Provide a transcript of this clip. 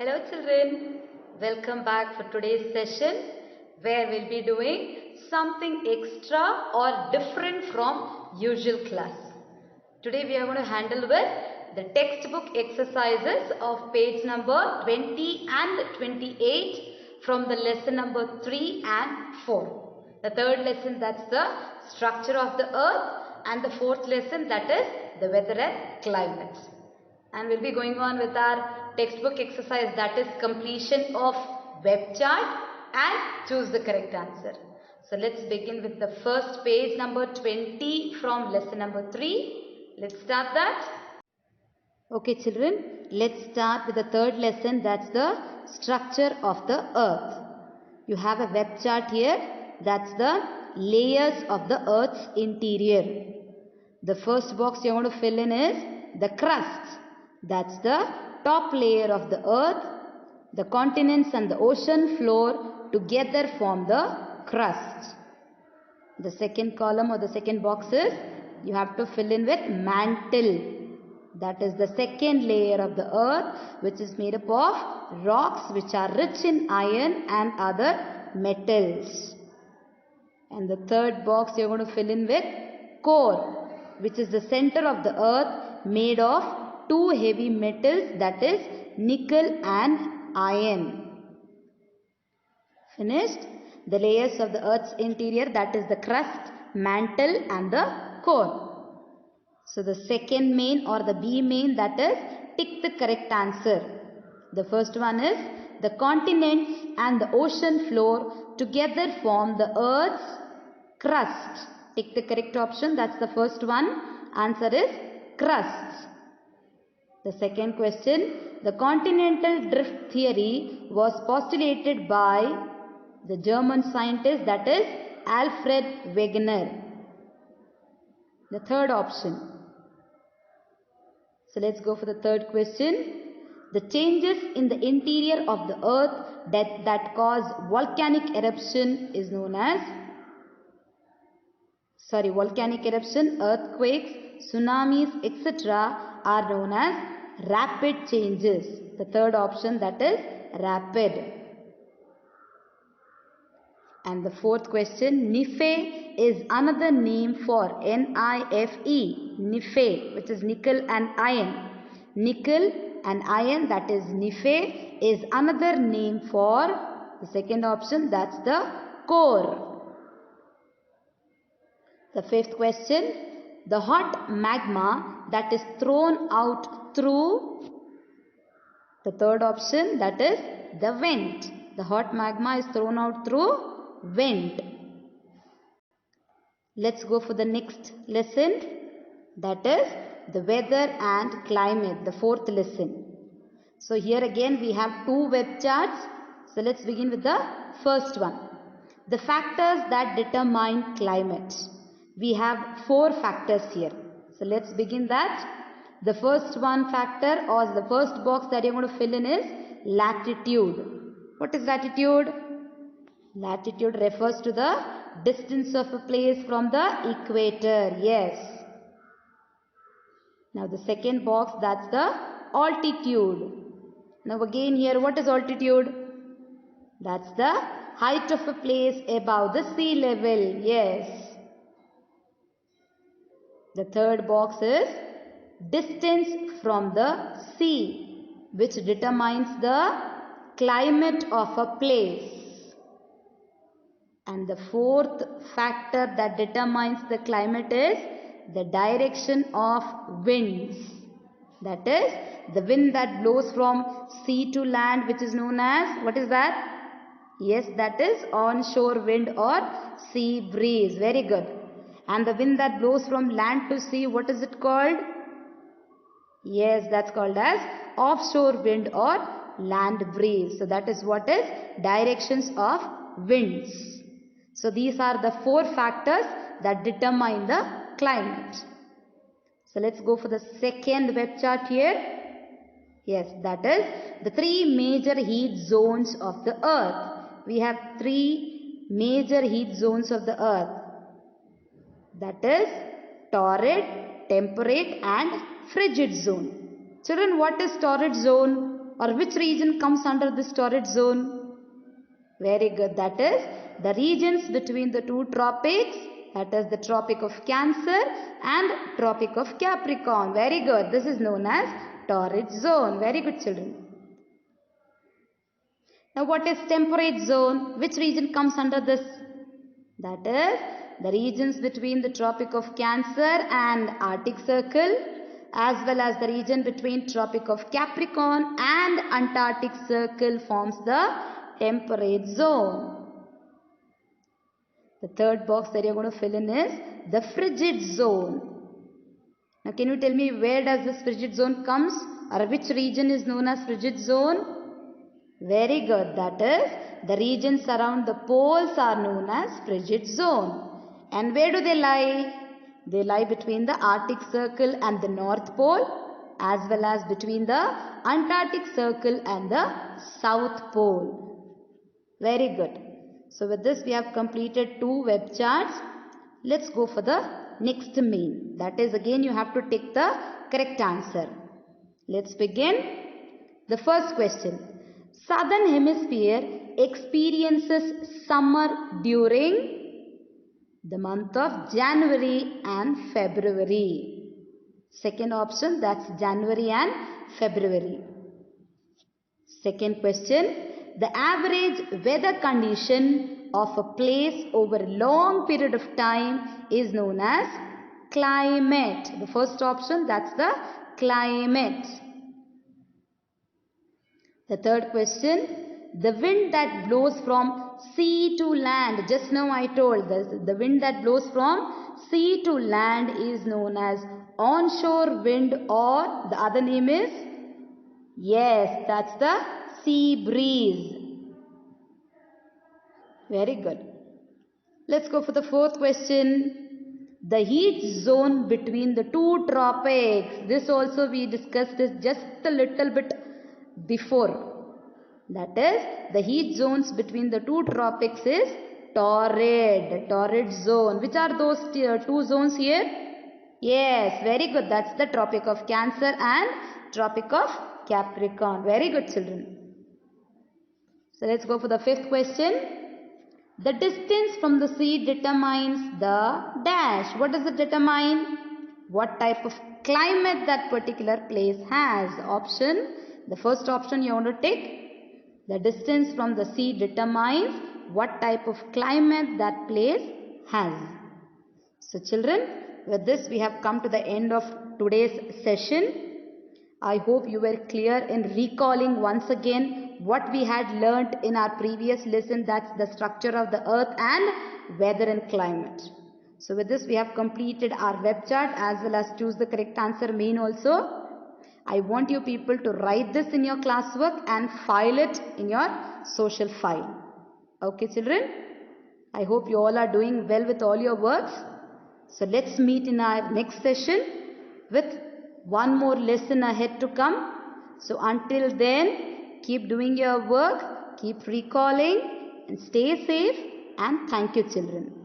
Hello children, welcome back for today's session where we'll be doing something extra or different from usual class. Today we are going to handle with the textbook exercises of page number 20 and 28 from the lesson number 3 and 4. The third lesson, that's the structure of the earth, and the fourth lesson, that is the weather and climate. And we'll be going on with our textbook exercise, that is completion of web chart and choose the correct answer. So let's begin with the first page number 20 from lesson number 3. Let's start that. Okay children, let's start with the third lesson, that's the structure of the earth. You have a web chart here, that's the layers of the earth's interior. The first box you want to fill in is the crust. That's the top layer of the earth. The continents and the ocean floor together form the crust. The second column or the second box is you have to fill in with mantle. That is the second layer of the earth, which is made up of rocks which are rich in iron and other metals. And the third box you are going to fill in with core, which is the center of the earth made of two heavy metals, that is nickel and iron. Finished? The layers of the earth's interior, that is the crust, mantle and the core. So the second main or the B main, that is pick the correct answer. The first one is the continents and the ocean floor together form the earth's crust. Pick the correct option, that's the first one. Answer is crust. The second question, the continental drift theory was postulated by the German scientist, that is Alfred Wegener. The third option. So let's go for the third question. The changes in the interior of the earth that cause volcanic eruption is known as volcanic eruption, earthquakes, tsunamis, etc. are known as rapid changes. The third option, that is rapid. And the fourth question, Nife is another name for N-I-F-E, Nife, which is nickel and iron. Nickel and iron, that is Nife, is another name for the second option, that's the core. The fifth question, the hot magma that is thrown out through the third option, that is the vent. The hot magma is thrown out through vent. Let's go for the next lesson, that is the weather and climate, the fourth lesson. So here again we have two web charts. So let's begin with the first one. The factors that determine climate. We have four factors here. So let's begin that. The first one factor or the first box that you're going to fill in is latitude. What is latitude? Latitude refers to the distance of a place from the equator. Yes. Now the second box, that's the altitude. Now again here, what is altitude? That's the height of a place above the sea level. Yes. The third box is distance from the sea, which determines the climate of a place. And the fourth factor that determines the climate is the direction of winds. That is the wind that blows from sea to land, which is known as, what is that? Yes, that is onshore wind or sea breeze. Very good. And the wind that blows from land to sea, what is it called? Yes, that's called as offshore wind or land breeze. So that is what is directions of winds. So these are the four factors that determine the climate. So let's go for the second web chart here. Yes, that is the three major heat zones of the earth. We have three major heat zones of the earth. That is torrid, temperate and frigid zone. Children, what is torrid zone? or which region comes under this torrid zone? Very good. That is the regions between the two tropics. That is the Tropic of Cancer and Tropic of Capricorn. Very good. This is known as torrid zone. Very good, children. Now what is temperate zone? Which region comes under this? That is the regions between the Tropic of Cancer and Arctic Circle, as well as the region between Tropic of Capricorn and Antarctic Circle forms the temperate zone. The third box that you are going to fill in is the frigid zone. Now can you tell me where does this frigid zone comes, or which region is known as frigid zone? Very good. That is the regions around the poles are known as frigid zone. And where do they lie? They lie between the Arctic Circle and the North Pole, as well as between the Antarctic Circle and the South Pole. Very good. So with this we have completed 2 web charts. Let's go for the next main. That is, again you have to take the correct answer. Let's begin. The first question. Southern Hemisphere experiences summer during the month of January and February. Second option, that's January and February. Second question. The average weather condition of a place over a long period of time is known as climate. The first option, that's the climate. The third question, the wind that blows from sea to land. Just now I told this, the wind that blows from sea to land is known as onshore wind, or the other name is, yes, that's the sea breeze. Very good. Let's go for the fourth question. The heat zone between the two tropics. This also we discussed this just a little bit before. That is, the heat zones between the two tropics is torrid zone. Which are those 2 zones here? Yes, very good. That's the Tropic of Cancer and Tropic of Capricorn. Very good, children. So let's go for the fifth question. The distance from the sea determines the dash. What does it determine? What type of climate that particular place has? Option. The first option you want to take. The distance from the sea determines what type of climate that place has. So children, with this we have come to the end of today's session. I hope you were clear in recalling once again what we had learnt in our previous lesson, that's the structure of the earth and weather and climate. So with this we have completed our web chart as well as choose the correct answer main also. I want you people to write this in your classwork and file it in your social file. Okay children, I hope you all are doing well with all your works. So let's meet in our next session with one more lesson ahead to come. So until then, keep doing your work, keep recalling and stay safe, and thank you children.